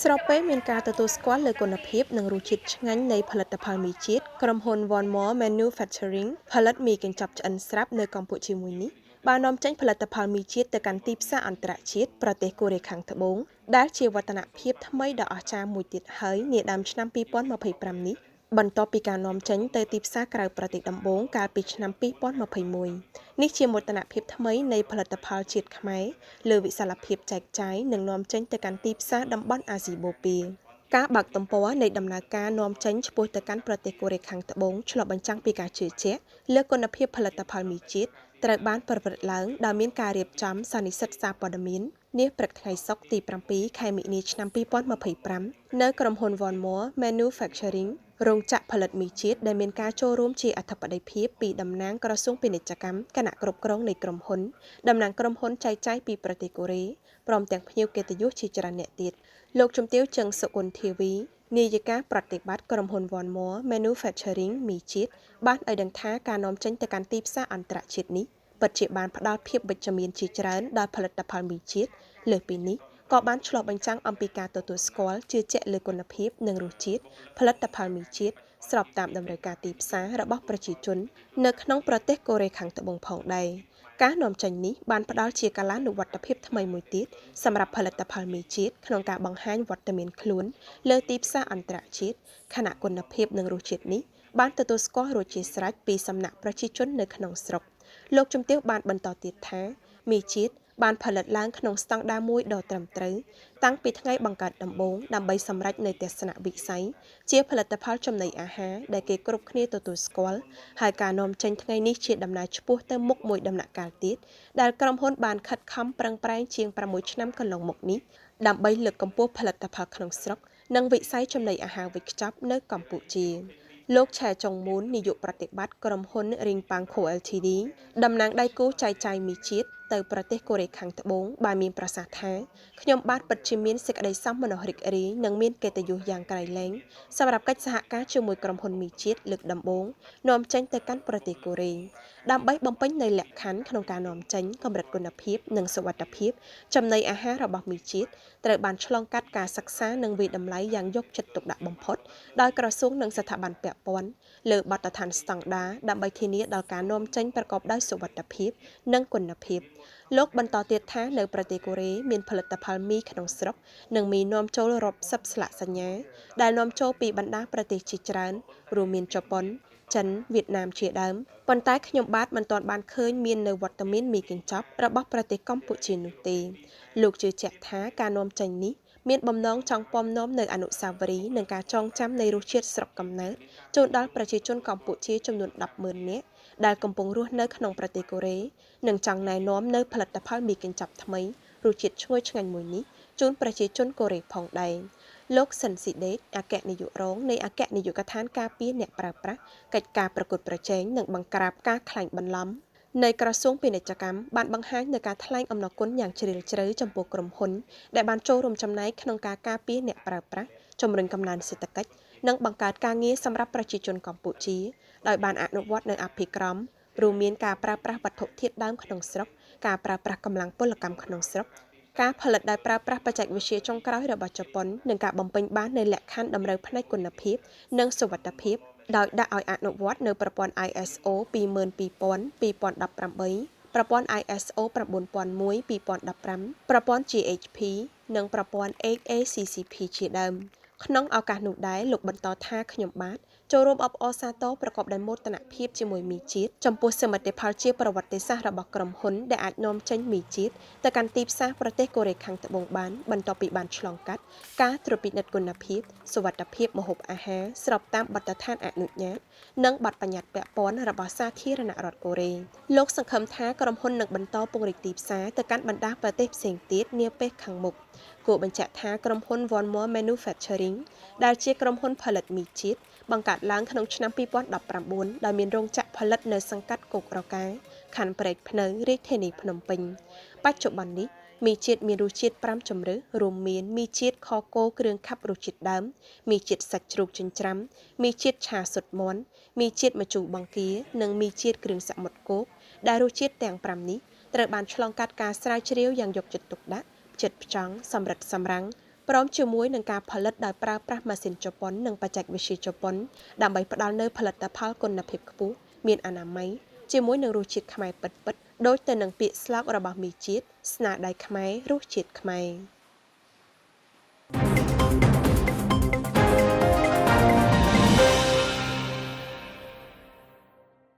ស្របពេលមានការទទួលស្គាល់លើគុណភាពនិងរសជាតិឆ្ងាញ់នៃផលិតផលមីជាតិក្រុមហ៊ុន One More Manufacturing ផលិតមីកញ្ចប់ឆ្អិនស្រាប់នៅកម្ពុជាមួយនេះបាននាំចេញផលិតផលមីជាតិទៅកាន់ទីផ្សារអន្តរជាតិប្រទេសកូរ៉េខាងត្បូងដែលជាវឌ្ឍនភាពថ្មីដ៏អស្ចារ្យមួយទៀតហើយនាដើមឆ្នាំ2025នេះបន្ទាប់ពីការនាំចេញទៅទីផ្សារក្រៅប្រទេសដំបូងកាលពីឆ្នាំ2021នេះជាមោទនភាពថ្មីនៃផលិតផលជាតិខ្មែរលើវិសាលភាពចែកចាយនិងនាំចេញទៅកាន់ទីផ្សារតំបន់អាស៊ីបូព៌ាការបើកទំព័រនៃដំណើរការនាំចេញឆ្ពោះទៅកាន់ប្រទេសកូរ៉េខាងត្បូងឆ្លុះបញ្ចាំងពីការជឿជាក់លើគុណភាពផលិតផលមីជាតិត្រូវបានប្រព្រឹត្តឡើងដោយមានការរៀបចំសន្និសីទសារព័ត៌មាននាព្រឹកថ្ងៃសុក្រទី7ខែមិនិនាឆ្នាំ2025នៅក្រុមហ៊ុន One More Manufacturing រោងចក្រផលិតមីជាតិដែលមានការចូលរួមជាអធិបតីភាពពីតំណាងក្រសួងពាណិជ្ជកម្មគណៈគ្រប់គ្រងនៃក្រុមហ៊ុនតំណាងក្រុមហ៊ុនចែកចាយពីប្រទេសកូរ៉េព្រមទាំងភ្ញៀវកិត្តិយសជាច្រើនអ្នកទៀតលោកជំទាវជឹងសុគន្ធធាវីនាយិកាប្រតិបត្តិក្រុមហ៊ុន One More Manufacturing មីជាតិបានឲ្យដឹងថាការនាំចេញទៅកាន់ទីផ្សារអន្តរជាតិនេះពិតជាបានផ្ដល់ភាពវិជ្ជមានជាច្រើនដល់ផលិតផលមីជាតិលើសពីនេះក៏បានឆ្លុះបញ្ចាំងអំពីការទទួលស្គាល់ជឿជាក់លើគុណភាពនិងរសជាតិផលិតផលមីជាតិស្របតាមតម្រូវការទីផ្សាររបស់ប្រជាជននៅក្នុងប្រទេសកូរ៉េខាងត្បូងផងដែរការនាំចេញនេះបានផ្ដល់ជាកាលានុវត្តភាពថ្មីមួយទៀតសម្រាប់ផលិតផលមីជាតិក្នុងការបង្ហាញវត្តមានខ្លួនលើទីផ្សារអន្តរជាតិខណៈគុណភាពនិងរសជាតិនេះបានទទួលស្គាល់រួចជាស្រេចពីសំណាក់ប្រជាជននៅក្នុងស្រុកលោកជំទាវបានបន្តទៀតថាមីជាតិបានផលិតឡើងក្នុងស្តង់ដារមួយដ៏ត្រឹមត្រូវតាំងពីថ្ងៃបង្កើតដំបូងដើម្បីសម្រេចនៅទស្សនវិស័យជាផលិតផលចំណីអាហារដែលគេគ្រប់គ្នាទទួលស្គាល់ហើយការនាំចេញថ្ងៃនេះជាដំណើរឆ្ពោះទៅមុខមួយដំណាក់កាលទៀតដែលក្រុមហ៊ុនបានខិតខំប្រឹងប្រែងជាង6ឆ្នាំកន្លងមកនេះដើម្បីលើកកម្ពស់ផលិតផលក្នុងស្រុកនិងវិស័យចំណីអាហារវេចខ្ចប់នៅកម្ពុជាលោកឆែចុងមូននាយកប្រតិបត្តិក្រុមហ៊ុន Ringpangco Ltd តំណាងដៃគូចែកចាយមីជាតិទៅប្រទេសកូរ៉េខាងត្បូងបានមានប្រសាសន៍ថាខ្ញុំបាទពិតជាមានសេចក្តីសោមនស្សរីករាយនិងមានកិត្តិយសយ៉ាងក្រៃលែងសម្រាប់កិច្ចសហការជាមួយក្រុមហ៊ុនមីជាតិលើកដំបូងនាំចេញទៅកាន់ប្រទេសកូរ៉េដើម្បីបំពេញនូវលក្ខខណ្ឌក្នុងការនាំចេញកម្រិតគុណភាពនិងសុវត្ថិភាពចំណីអាហាររបស់មីជាតិត្រូវបានឆ្លងកាត់ការសិក្សានិងវិតម្លៃយ៉ាងយកចិត្តទុកដាក់បំផុតដោយក្រសួងនិងស្ថាប័នពាក់ព័ន្ធលើបទដ្ឋានស្តង់ដារដើម្បីធានាដល់ការនាំចេញប្រកបដោយសុវត្ថិភាពនិងគុណភាពលោកបន្តទៀតថានៅប្រទេសកូរ៉េមានផលិតផលមីក្នុងស្រុកនិងមីនាំចូលរាប់សិបស្លាកសញ្ញាដែលនាំចូលពីបណ្ដាប្រទេសជាច្រើនរួមមានជប៉ុនចិនវៀតណាមជាដើមប៉ុន្តែខ្ញុំបាទមិនទាន់បានឃើញមាននៅវត្តមានមីកញ្ចប់របស់ប្រទេសកម្ពុជានោះទេលោកជឿជាក់ថាការនាំចេញនេះមានបំណងចង់ពំនាំនៅអនុស្សាវរីយ៍និងការចងចាំនៃរសជាតិស្រុកកំណើតជូនដល់ប្រជាជនកម្ពុជាចំនួន100000នាក់ដែលកំពុងរស់នៅក្នុងប្រទេសកូរ៉េនិងចង់ណែនាំនៅផលិតផលមីកញ្ចប់ថ្មីរសជាតិឈ្ងុយឆ្ងាញ់មួយនេះជូនប្រជាជនកូរ៉េផងដែរលោកសិនស៊ីដេតអគ្គនាយករងនៃអគ្គនាយកដ្ឋានការពារអ្នកប្រើប្រាស់កិច្ចការប្រកួតប្រជែងនិងបង្ក្រាបការក្លែងបន្លំនៃក្រសួងពាណិជ្ជកម្មបានបង្ហាញនូវការថ្លែងអំណរគុណយ៉ាងជ្រាលជ្រៅចំពោះក្រុមហ៊ុនដែលបានចូលរួមចំណែកក្នុងការការពារអ្នកប្រើប្រាស់ជំរុញកំណើនសេដ្ឋកិច្ចនិងបង្កើតការងារសម្រាប់ប្រជាជនកម្ពុជាដោយបានអនុវត្តនូវអភិក្រមរួមមានការប្រើប្រាស់វត្ថុធាតុដើមក្នុងស្រុកការប្រើប្រាស់កម្លាំងពលកម្មក្នុងស្រុកការផលិតដោយប្រើប្រាស់បច្ចេកវិទ្យាចុងក្រោយរបស់ជប៉ុននិងការបំពេញបាននូវលក្ខខណ្ឌតម្រូវផ្នែកគុណភាពនិងសុវត្ថិភាពដោយដាក់ឲ្យអនុវត្តនៅប្រព័ន្ធ ISO 22000:2018 ប្រព័ន្ធ ISO 9001:2015 ប្រព័ន្ធ GHP និងប្រព័ន្ធ AACCP ជាដើមក្នុងឱកាសនោះដែរលោកបន្តថាខ្ញុំបាទចូលរួមអបអរសាទរប្រកបដោយមោទនភាពជាមួយមីជាតិចំពោះសមិទ្ធផលជាប្រវត្តិសាស្ត្ររបស់ក្រុមហ៊ុនដែលអាចនាំចេញមីជាតិទៅកាន់ទីផ្សារប្រទេសកូរ៉េខាងត្បូងបានបន្ទាប់ពីបានឆ្លងកាត់ការត្រួតពិនិត្យគុណភាពសុវត្ថិភាពម្ហូបអាហារស្របតាមបទដ្ឋានអនុញ្ញាតនិងបទបញ្ញត្តិពាក់ព័ន្ធរបស់សាធារណរដ្ឋកូរ៉េលោកសង្ឃឹមថាក្រុមហ៊ុននឹងបន្តពង្រីកទីផ្សារទៅកាន់បណ្ដាប្រទេសផ្សេងទៀតនាពេលខាងមុខគួរបញ្ជាក់ថាក្រុមហ៊ុន One More Manufacturing ដែលជាក្រុមហ៊ុនផលិតមីជាតិបង្កើតឡើងក្នុងឆ្នាំ2019ដោយមានរោងចក្រផលិតនៅសង្កាត់គោករកាខណ្ឌព្រែកភ្នៅរាជធានីភ្នំពេញបច្ចុប្បន្ននេះមីជាតិមានរសជាតិ5ជម្រើសរួមមានមីជាតិខគោគ្រឿងខាប់រសជាតិដើមមីជាតិសាច់ជ្រូកចិញ្ច្រាំមីជាតិឆាស៊ុតមាន់មីជាតិម្ជូរបង្គានិងមីជាតិគ្រឿងសមុទ្រគោកដែលរសជាតិទាំង5នេះត្រូវបានឆ្លងកាត់ការស្រាវជ្រាវយ៉ាងយកចិត្តទុកដាក់ចិត្តផ្ចង់សម្រិតសម្រាំង ព្រមជាមួយនឹងការផលិតដោយប្រើប្រាស់ម៉ាស៊ីនជប៉ុននិងបច្ចេកវិទ្យាជប៉ុនដើម្បីផ្ដល់នូវផលិតផលគុណភាពខ្ពស់មានអនាម័យជាមួយនឹងរសជាតិខ្មែរពិតៗដូចទៅនឹងពាក្យស្លោករបស់មីជាតិស្នាដៃខ្មែររសជាតិខ្មែរ